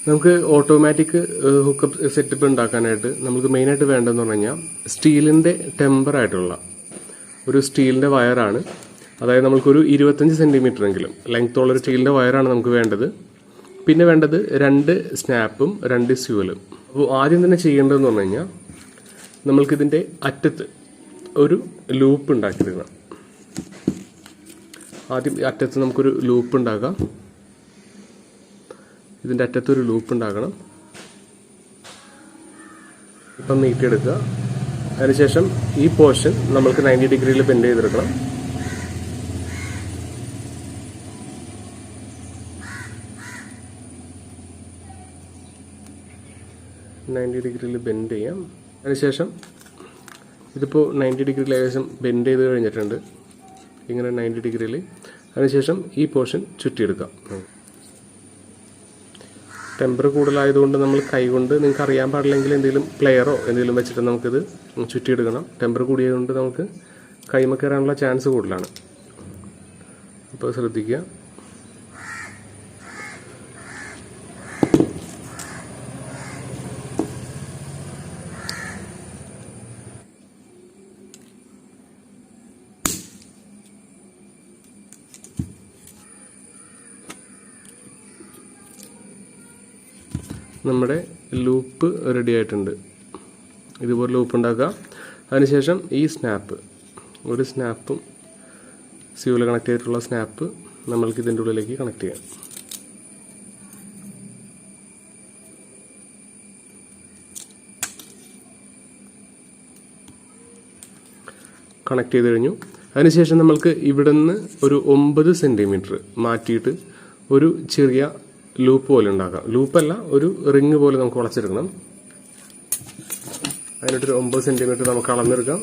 നമുക്ക് automatic hookup setup ഉണ്ടാക്കാനായിട്ട് നമുക്ക് മെയിനായിട്ട് വേണ്ടതെന്ന് പറഞ്ഞു കഴിഞ്ഞാൽ സ്റ്റീലിന്റെ ടെമ്പർ ആയിട്ടുള്ള ഒരു സ്റ്റീലിന്റെ വയറാണ്. അതായത് നമുക്കൊരു 25 സെന്റിമീറ്റർ എങ്കിലും ലെങ്ത്തുള്ള ഒരു സ്റ്റീലിന്റെ വയറാണ് നമുക്ക് വേണ്ടത്. പിന്നെ വേണ്ടത് 2 സ്നാപ്പും 2 സ്യൂവലും. അപ്പോൾ ആദ്യം തന്നെ ചെയ്യേണ്ടതെന്ന് പറഞ്ഞു കഴിഞ്ഞാൽ നമ്മൾക്കിതിന്റെ അറ്റത്ത് ഒരു ലൂപ്പ് ഉണ്ടാക്കിയെടുക്കണം. ആദ്യം അറ്റത്ത് നമുക്കൊരു ലൂപ്പ് ഉണ്ടാക്കാം. ഇതിൻ്റെ അറ്റത്തൊരു ലൂപ്പ് ഉണ്ടാക്കണം. ഇപ്പം നീട്ടിയെടുക്കുക. അതിനുശേഷം ഈ പോർഷൻ നമ്മൾക്ക് 90 ഡിഗ്രിയിൽ ബെൻഡ് ചെയ്തെടുക്കണം. ബെൻഡ് ചെയ്യാം. അതിനുശേഷം ഇതിപ്പോൾ 90 ഡിഗ്രിയിൽ ഏകദേശം ബെൻഡ് ചെയ്ത് കഴിഞ്ഞിട്ടുണ്ട്. ഇങ്ങനെ 90 ഡിഗ്രിയിൽ. അതിനുശേഷം ഈ പോർഷൻ ചുറ്റിയെടുക്കാം. ടെമ്പർ കൂടുതലായതുകൊണ്ട് നമ്മൾ കൈകൊണ്ട്, നിങ്ങൾക്ക് അറിയാൻ പാടില്ലെങ്കിൽ എന്തെങ്കിലും പ്ലെയറോ എന്തെങ്കിലും വെച്ചിട്ട് നമുക്കിത് ചുറ്റിയെടുക്കണം. ടെമ്പർ കൂടിയതുകൊണ്ട് നമുക്ക് കൈമ കയറാനുള്ള ചാൻസ് കൂടുതലാണ്. അപ്പോൾ ശ്രദ്ധിക്കുക. നമ്മുടെ ലൂപ്പ് റെഡി ആയിട്ടുണ്ട്. ഇതുപോലെ ലൂപ്പ് ഉണ്ടാക്കുക. അതിനുശേഷം ഈ സ്നാപ്പ്, ഒരു സ്നാപ്പും സ്യൂവിൽ കണക്ട് ചെയ്തിട്ടുള്ള സ്നാപ്പ് നമ്മൾക്ക് ഇതിൻ്റെ ഉള്ളിലേക്ക് കണക്ട് ചെയ്യാം. കണക്ട് ചെയ്ത് കഴിഞ്ഞു. അതിനുശേഷം നമ്മൾക്ക് ഇവിടെ നിന്ന് ഒരു 9 സെന്റിമീറ്റർ മാറ്റിയിട്ട് ഒരു ചെറിയ ലൂപ്പ് പോലെ ഉണ്ടാക്കാം. ലൂപ്പല്ല, ഒരു റിങ് പോലെ നമുക്ക് വളച്ചെടുക്കണം. അതിനൊരു 9 സെന്റിമീറ്റർ നമുക്ക് അളന്നെടുക്കാം.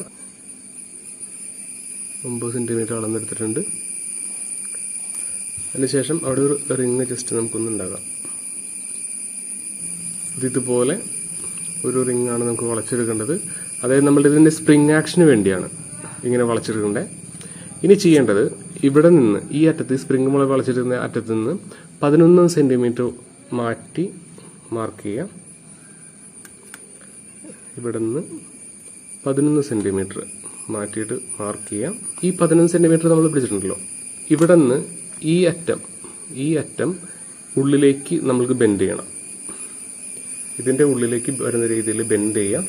9 സെന്റിമീറ്റർ അളന്നെടുത്തിട്ടുണ്ട്. അതിനുശേഷം അവിടെ ഒരു റിങ് ജസ്റ്റ് നമുക്കൊന്ന് ഉണ്ടാക്കാം. ഇതുപോലെ ഒരു റിങ് ആണ് നമുക്ക് വളച്ചെടുക്കേണ്ടത്. അതായത് നമ്മൾ ഇതിന്റെ സ്പ്രിംഗ് ആക്ഷന് വേണ്ടിയാണ് ഇങ്ങനെ വളച്ചെടുക്കേണ്ടത്. ഇനി ചെയ്യേണ്ടത് ഇവിടെ നിന്ന് ഈ അറ്റത്ത്, സ്പ്രിംഗ് മുളക് വളച്ചെടുക്കുന്ന അറ്റത്ത് നിന്ന് 11 സെന്റിമീറ്റർ മാറ്റി മാർക്ക് ചെയ്യാം. ഇവിടെ നിന്ന് 11 സെന്റിമീറ്റർ മാറ്റിയിട്ട് മാർക്ക് ചെയ്യാം. ഈ 11 സെന്റിമീറ്റർ നമ്മൾ പിടിച്ചിട്ടുണ്ടല്ലോ, ഇവിടെ നിന്ന് ഈ അറ്റം ഉള്ളിലേക്ക് നമ്മൾക്ക് ബെൻഡ് ചെയ്യണം. ഇതിന്റെ ഉള്ളിലേക്ക് വരുന്ന രീതിയിൽ ബെൻഡ് ചെയ്യാം.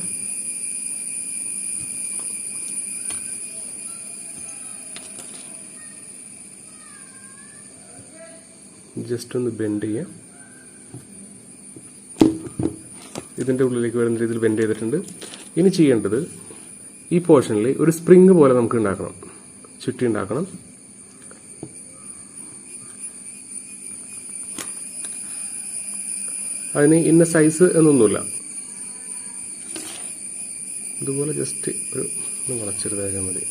ജസ്റ്റ് ഒന്ന് ബെൻഡ് ചെയ്യാം. ഇതിന്റെ ഉള്ളിലേക്ക് വരുന്ന രീതിയിൽ ബെൻഡ് ചെയ്തിട്ടുണ്ട്. ഇനി ചെയ്യേണ്ടത് ഈ പോർഷനിൽ ഒരു സ്പ്രിംഗ് പോലെ നമുക്ക് ഉണ്ടാക്കണം, ചുറ്റി ഉണ്ടാക്കണം. അതിന് ഇന്ന സൈസ് എന്നൊന്നുമില്ല. ഇതുപോലെ ജസ്റ്റ് ഒരു വളച്ചെടുത്താൽ മതി.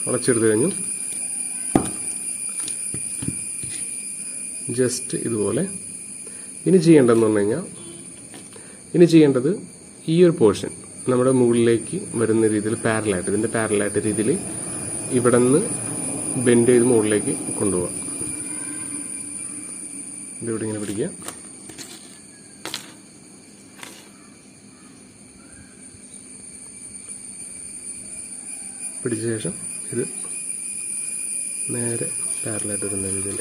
വളച്ചെടുത്ത് കഴിഞ്ഞു. ജസ്റ്റ് ഇതുപോലെ. ഇനി ചെയ്യേണ്ടതെന്ന് പറഞ്ഞു കഴിഞ്ഞാൽ, ഇനി ചെയ്യേണ്ടത് ഈ ഒരു പോർഷൻ നമ്മുടെ മുകളിലേക്ക് വരുന്ന രീതിയിൽ പാരലായിട്ട്, ഇതിന്റെ പാരലായിട്ട് രീതിയിൽ ഇവിടെ നിന്ന് ബെൻഡ് ചെയ്ത് മുകളിലേക്ക് കൊണ്ടുപോകാം. ഇതിവിടെ ഇങ്ങനെ പിടിക്കുക. പിടിച്ച ശേഷം ഇത് നേരെ പാരലായിട്ട് വരുന്ന രീതിയിൽ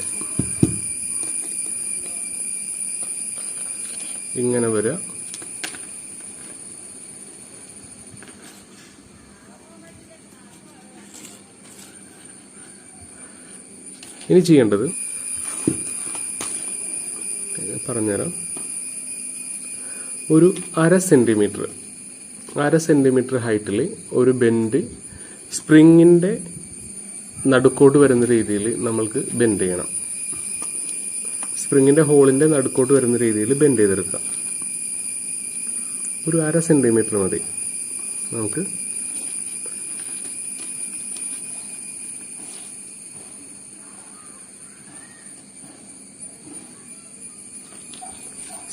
ഇങ്ങനെ വരിക. ഇനി ചെയ്യേണ്ടത് പറഞ്ഞുതരാം. ഒരു 1/2 സെന്റിമീറ്റർ ഹൈറ്റിൽ ഒരു ബെൻഡ് സ്പ്രിങ്ങിന്റെ നടുക്കോട്ട് വരുന്ന രീതിയിൽ നമ്മൾക്ക് ബെൻഡ് ചെയ്യണം. സ്പ്രിങ്ങിന്റെ ഹോളിന്റെ നടുക്കോട്ട് വരുന്ന രീതിയിൽ ബെൻഡ് ചെയ്തെടുക്കാം. ഒരു 1/2 സെന്റിമീറ്റർ മതി നമുക്ക്.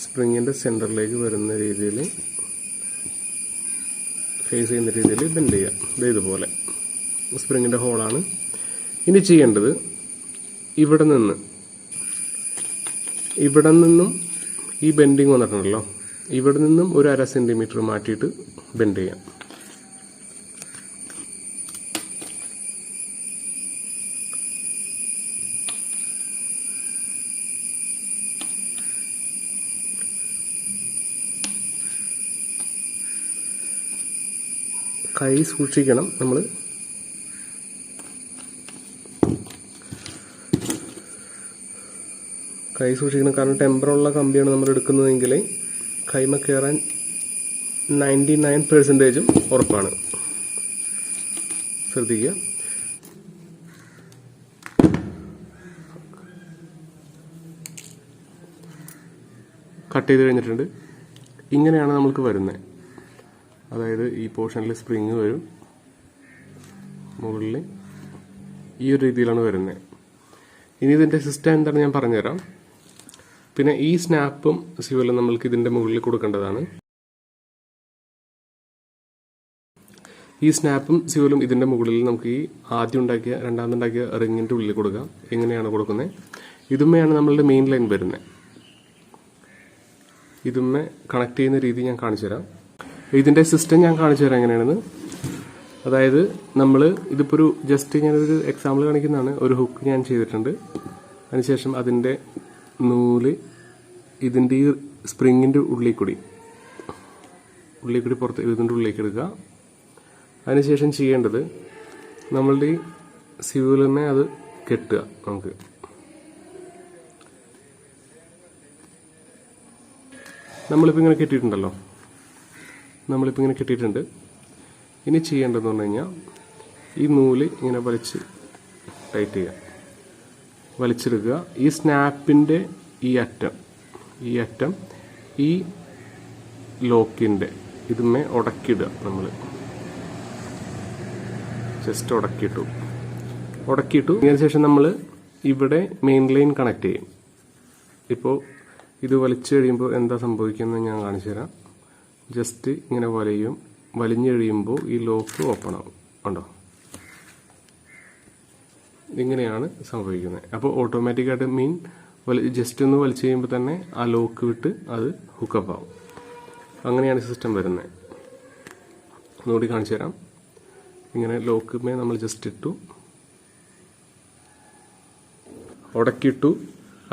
സ്പ്രിങ്ങിന്റെ സെന്ററിലേക്ക് വരുന്ന രീതിയിൽ, ഫേസ് ചെയ്യുന്ന രീതിയിൽ ബെൻഡ് ചെയ്യാം. ഇതുപോലെ സ്പ്രിങ്ങിന്റെ ഹോളാണ്. ഇനി ചെയ്യേണ്ടത് ഇവിടെ നിന്ന് ഇവിടെ നിന്നും ഈ ബെൻഡിങ് വന്നിട്ടുണ്ടല്ലോ, ഇവിടെ നിന്നും ഒരു 1/2 സെന്റിമീറ്റർ മാറ്റിയിട്ട് ബെൻഡ് ചെയ്യാം. കൈ സൂക്ഷിക്കണം, നമ്മൾ കാരണം ടെമ്പറുള്ള കമ്പിയാണ് നമ്മൾ എടുക്കുന്നതെങ്കിൽ കൈമ കയറാൻ 99% ഉറപ്പാണ്. ശ്രദ്ധിക്കുക. കട്ട് ചെയ്ത് കഴിഞ്ഞിട്ടുണ്ട്. ഇങ്ങനെയാണ് നമുക്ക് വരുന്നത്. അതായത് ഈ പോർഷനിൽ സ്പ്രിങ് വരും, മുകളിൽ ഈ ഒരു രീതിയിലാണ് വരുന്നത്. ഇനി ഇതിൻ്റെ സിസ്റ്റം എന്താണ് ഞാൻ പറഞ്ഞുതരാം. പിന്നെ ഈ സ്നാപ്പും സ്യൂലും നമ്മൾക്ക് ഇതിൻ്റെ മുകളിൽ കൊടുക്കേണ്ടതാണ്. ഈ സ്നാപ്പും സ്യൂലും ഇതിൻ്റെ മുകളിൽ നമുക്ക് ഈ ആദ്യം ഉണ്ടാക്കിയ രണ്ടാമതുണ്ടാക്കിയ റിങ്ങിൻ്റെ ഉള്ളിൽ കൊടുക്കാം. എങ്ങനെയാണ് കൊടുക്കുന്നത്? ഇതുമ്മയാണ് നമ്മളുടെ മെയിൻ ലൈൻ വരുന്നത്. ഇതുമ്മ കണക്ട് ചെയ്യുന്ന രീതി ഞാൻ കാണിച്ചു തരാം. ഇതിൻ്റെ സിസ്റ്റം ഞാൻ കാണിച്ചു തരാം എങ്ങനെയാണെന്ന്. അതായത് നമ്മൾ ഇതിപ്പോൾ ഒരു ജസ്റ്റ് ഞാനൊരു എക്സാമ്പിൾ കാണിക്കുന്നതാണ്. ഒരു ഹുക്ക് ഞാൻ ചെയ്തിട്ടുണ്ട്. അതിനുശേഷം അതിൻ്റെ നൂല് ഇതിൻ്റെ ഈ സ്പ്രിങ്ങിൻ്റെ ഉള്ളിൽ കൂടി പുറത്ത് ഇതിൻ്റെ ഉള്ളിലേക്ക് എടുക്കുക. അതിനുശേഷം ചെയ്യേണ്ടത് നമ്മളുടെ ഈ സ്യൂലിനെ അത് കെട്ടുക. നമുക്ക് നമ്മളിപ്പോൾ ഇങ്ങനെ കെട്ടിയിട്ടുണ്ടല്ലോ, ഇനി ചെയ്യേണ്ടതെന്ന് പറഞ്ഞു കഴിഞ്ഞാൽ ഈ നൂല് ഇങ്ങനെ വലിച്ച് ടൈറ്റ് ചെയ്യുക, വലിച്ചെടുക്കുക. ഈ സ്നാപ്പിൻ്റെ ഈ അറ്റം ഈ ലോക്കിൻ്റെ ഇതുമേ ഉടക്കിയിടുക. നമ്മൾ ജസ്റ്റ് ഉടക്കിയിട്ടു. അതിന് ശേഷം നമ്മൾ ഇവിടെ മെയിൻ ലൈൻ കണക്ട് ചെയ്യും. ഇപ്പോൾ ഇത് വലിച്ചു കഴിയുമ്പോൾ എന്താ സംഭവിക്കുന്നത് ഞാൻ കാണിച്ചു തരാം. ജസ്റ്റ് ഇങ്ങനെ വലിഞ്ഞു കഴിയുമ്പോൾ ഈ ലോക്ക് ഓപ്പൺ ആവും. ഉണ്ടോ? ഇങ്ങനെയാണ് സംഭവിക്കുന്നത്. അപ്പോൾ ഓട്ടോമാറ്റിക്കായിട്ട് ജസ്റ്റ് ഒന്ന് വലിച്ചു കഴിയുമ്പോൾ തന്നെ ആ ലോക്ക് വിട്ട് അത് ഹുക്കപ്പ് ആവും. അങ്ങനെയാണ് സിസ്റ്റം വരുന്നത്. ഒന്നുകൂടി കാണിച്ചു തരാം. ഇങ്ങനെ ലോക്കുമേ നമ്മൾ ജസ്റ്റ് ഉടക്കിയിട്ടു.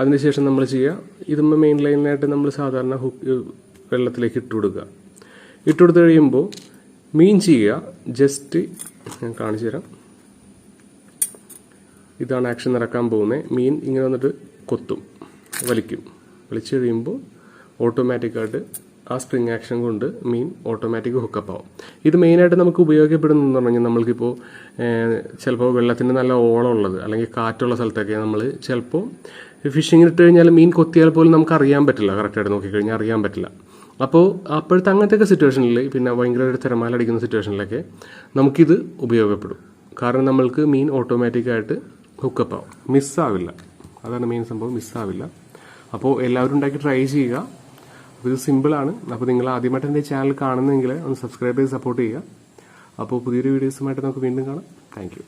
അതിനുശേഷം നമ്മൾ ചെയ്യുക, ഇതുമ്പോൾ മെയിൻ ലൈനിലായിട്ട് നമ്മൾ സാധാരണ വെള്ളത്തിലേക്ക് ഇട്ടുകൊടുത്ത് കഴിയുമ്പോൾ മീൻ ചെയ്യുക. ജസ്റ്റ് ഞാൻ കാണിച്ചു തരാം. ഇതാണ് ആക്ഷൻ നടക്കാൻ പോകുന്നത്. മീൻ ഇങ്ങനെ വന്നിട്ട് വലിച്ചു കഴിയുമ്പോൾ ഓട്ടോമാറ്റിക്കായിട്ട് ആ സ്പ്രിങ് ആക്ഷൻ കൊണ്ട് മീൻ ഓട്ടോമാറ്റിക് ഹുക്കപ്പ് ആവും. ഇത് മെയിനായിട്ട് നമുക്ക് ഉപയോഗപ്പെടുന്നതെന്ന് പറഞ്ഞു കഴിഞ്ഞാൽ നമ്മൾക്കിപ്പോൾ ചിലപ്പോൾ വെള്ളത്തിൻ്റെ നല്ല ഓളം ഉള്ളത് അല്ലെങ്കിൽ കാറ്റുള്ള സ്ഥലത്തൊക്കെ നമ്മൾ ചിലപ്പോൾ ഫിഷിങ്ങിന് ഇട്ട് കഴിഞ്ഞാൽ മീൻ കൊത്തിയാൽ പോലും നമുക്ക് അറിയാൻ പറ്റില്ല. കറക്റ്റായിട്ട് നോക്കിക്കഴിഞ്ഞാൽ അറിയാൻ പറ്റില്ല. അപ്പോൾ അപ്പോഴത്തെ അങ്ങനത്തെ സിറ്റുവേഷനിൽ, പിന്നെ ഭയങ്കരമായിട്ട് തിരമാല അടിക്കുന്ന സിറ്റുവേഷനിലൊക്കെ നമുക്കിത് ഉപയോഗപ്പെടും. കാരണം നമ്മൾക്ക് മീൻ ഓട്ടോമാറ്റിക്കായിട്ട് ഹുക്കപ്പ് ആവും, മിസ്സാവില്ല. അതാണ് മെയിൻ സംഭവം, മിസ്സാവില്ല. അപ്പോൾ എല്ലാവരും ഉണ്ടാക്കി ട്രൈ ചെയ്യുക. അപ്പോൾ ഇത് സിമ്പിളാണ്. അപ്പോൾ നിങ്ങൾ ആദ്യമായിട്ട് എൻ്റെ ചാനൽ കാണുന്നെങ്കിൽ ഒന്ന് സബ്സ്ക്രൈബ് ചെയ്ത് സപ്പോർട്ട് ചെയ്യുക. അപ്പോൾ പുതിയൊരു വീഡിയോസുമായിട്ട് നമുക്ക് വീണ്ടും കാണാം. Thank you.